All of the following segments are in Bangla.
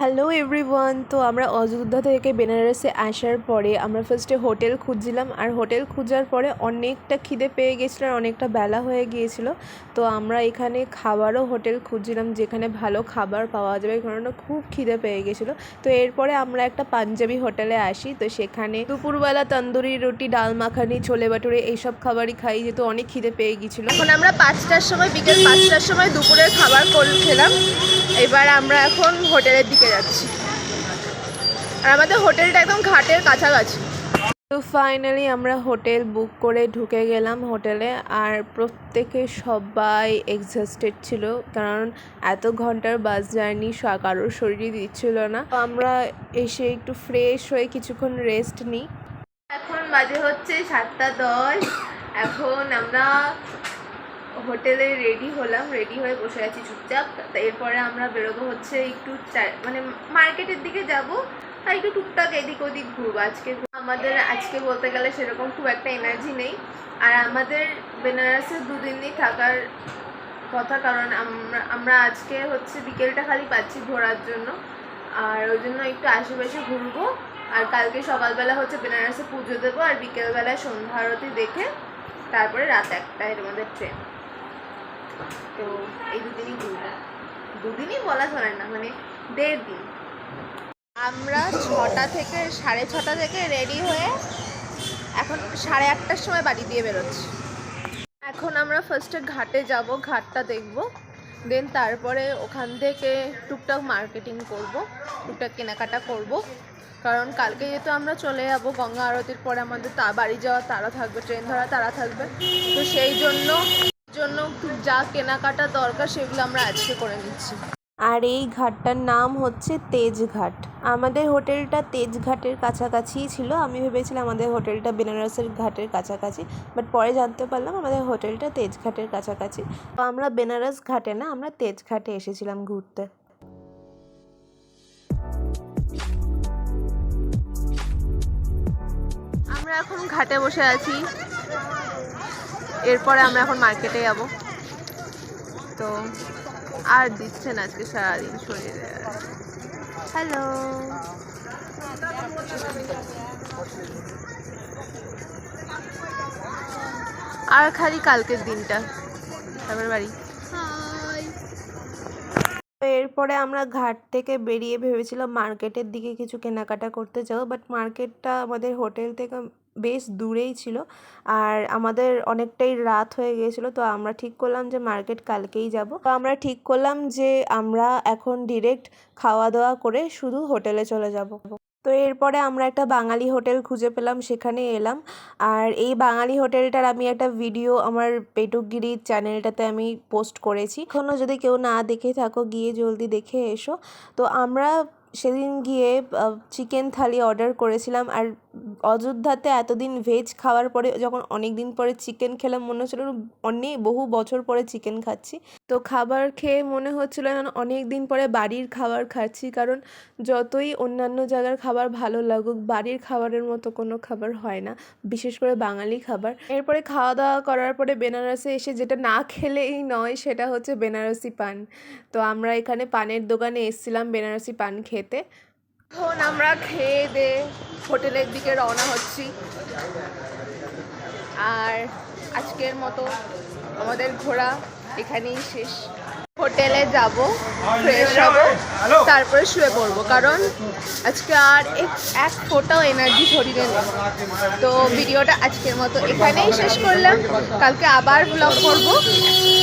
Hello everyone. তো আমরা অযোধ্যা থেকে বেনারসে আসার পরে আমরা ফার্স্টে হোটেল খুঁজছিলাম, আর হোটেল খোঁজার পরে অনেকটা খিদে পেয়ে গেছিলো আর অনেকটা বেলা হয়ে গিয়েছিল। তো আমরা এখানে খাবারও হোটেল খুঁজছিলাম যেখানে ভালো খাবার পাওয়া যাবে, কারণ খুব খিদে পেয়ে গেছিলো। তো এরপরে আমরা একটা পাঞ্জাবি হোটেলে আসি। তো সেখানে দুপুরবেলা তন্দুরি রুটি, ডাল মাখানি, ছোলে বাটুরে এইসব খাবারই খাই, যেহেতু অনেক খিদে পেয়ে গিয়েছিলো। এখন আমরা 5টার সময়, বিকেল 5টার সময় দুপুরের খাবার খেলাম। এবার আমরা এখন হোটেলের দিকে যাচ্ছি, আর আমাদের হোটেলটা একদম ঘাটের কাছাকাছি। তো ফাইনালি আমরা হোটেল বুক করে ঢুকে গেলাম হোটেলে, আর প্রত্যেকে সবাই এক্সস্টেড ছিল, কারণ এত ঘন্টার বাস জার্নি কারোর শরীরই দিচ্ছিল না। তো আমরা এসে একটু ফ্রেশ হয়ে কিছুক্ষণ রেস্ট নিই। এখন বাজে হচ্ছে 7:10। এখন আমরা হোটেলে রেডি হলাম, রেডি হয়ে বসে আছি চুপচাপ। এরপরে আমরা বেরোবো হচ্ছে একটু মানে মার্কেটের দিকে যাব, আর একটু টুকটাক এদিক ওদিক ঘুরবো। আজকে বলতে গেলে সেরকম খুব একটা এনার্জি নেই, আর আমাদের বেনারসে 2 দিনই থাকার কথা, কারণ আমরা আজকে হচ্ছে বিকেলটা খালি পাচ্ছি ঘোরার জন্য, আর ওই জন্য একটু আশেপাশে ঘুরবো। আর কালকে সকালবেলা হচ্ছে বেনারসে পুজো দেবো, আর বিকেলবেলায় সন্ধ্যা আরতি দেখে তারপরে রাত 1টায় আমাদের ট্রেন। তো এই 2 দিনই ঘুরবো। 2 দিনই বলা চলে না, মানে 1.5 দিন। আমরা 6টা থেকে 6:30 থেকে রেডি হয়ে এখন 8:30টার সময় বাড়ি দিয়ে বেরোচ্ছি। এখন আমরা ফার্স্টে ঘাটে যাব, ঘাটটা দেখব, দেন তারপরে ওখান থেকে টুকটাক মার্কেটিং করব, টুকটাক কেনাকাটা করব, কারণ কালকে যেহেতু আমরা চলে যাব গঙ্গা আরতির পরে আমাদের বাড়ি যাওয়া তাড়া থাকবে, ট্রেন ধরা তাড়া থাকবে। তো সেই জন্য যা কেনাকাটা দরকার সেগুলো আমরা আজকে করে নিচ্ছি। আর এই ঘাটটার নাম হচ্ছে তেজঘাট। আমাদের হোটেলটা তেজঘাটের কাছাকাছিই ছিল। আমি ভেবেছিলাম আমাদের হোটেলটা বেনারসের ঘাটের কাছাকাছি, বাট পরে জানতে পারলাম আমাদের হোটেলটা তেজঘাটের কাছাকাছি। তো আমরা বেনারস ঘাটে না, আমরা তেজঘাটে এসেছিলাম ঘুরতে। আমরা এখন ঘাটে বসে আছি, এরপরে আমরা এখন মার্কেটে যাব। তো আর দিচ্ছে না আজকে সারাদিন শরীরে। হ্যালো, আর খালি কালকের দিনটা, তারপরে বাড়ি। এরপরে আমরা ঘাট থেকে বেরিয়ে ভেবেছিলাম মার্কেটের দিকে কিছু কেনাকাটা করতে যাবো, বাট মার্কেটটা আমাদের হোটেল থেকে বেশ দূরেই ছিল, আর আমাদের অনেকটাই রাত হয়ে গিয়েছিলো। তো আমরা ঠিক করলাম যে মার্কেট কালকেই যাব। তো আমরা ঠিক করলাম যে আমরা এখন ডিরেক্ট খাওয়া দাওয়া করে শুধু হোটেলে চলে যাব। তো এরপরে আমরা একটা বাঙালি হোটেল খুঁজে পেলাম, সেখানে এলাম। আর এই বাঙালি হোটেলটার আমি একটা ভিডিও আমার পেটুকগিরি চ্যানেলটাতে আমি পোস্ট করেছি, এখনও যদি কেউ না দেখে থাকো গিয়ে জলদি দেখে এসো। তো আমরা সেদিন গিয়ে চিকেন থালি অর্ডার করেছিলাম, আর অযোধ্যাতে এতদিন ভেজ খাওয়ার পরে যখন অনেক দিন পরে চিকেন খেলাম, মনে হচ্ছিল বহু বছর পরে চিকেন খাচ্ছি। তো খাবার খেয়ে মনে হচ্ছিল যেন অনেক দিন পরে বাড়ির খাবার খাচ্ছি, কারণ যতই অন্যান্য জায়গার খাবার ভালো লাগুক, বাড়ির খাবারের মতো কোনো খাবার হয় না, বিশেষ করে বাঙালি খাবার। এরপরে খাওয়া দাওয়া করার পরে বেনারসে এসে যেটা না খেলেই নয় সেটা হচ্ছে বেনারসি পান। তো আমরা এখানে পানের দোকানে এসেছিলাম বেনারসি পান খেতে। এখন আমরা খেয়ে দিয়ে হোটেলের দিকে রওনা হচ্ছি, আর আজকের মতো আমাদের ঘোরা এখানেই শেষ। হোটেলে যাব, ফ্রেশ হব, তারপরে শুয়ে পড়বো, কারণ আজকে আর এক ফোঁটাও এনার্জি শরীরে নেই। তো ভিডিওটা আজকের মতো এখানেই শেষ করলাম, কালকে আবার ব্লগ করবো।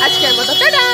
আজকের মতো টাটা।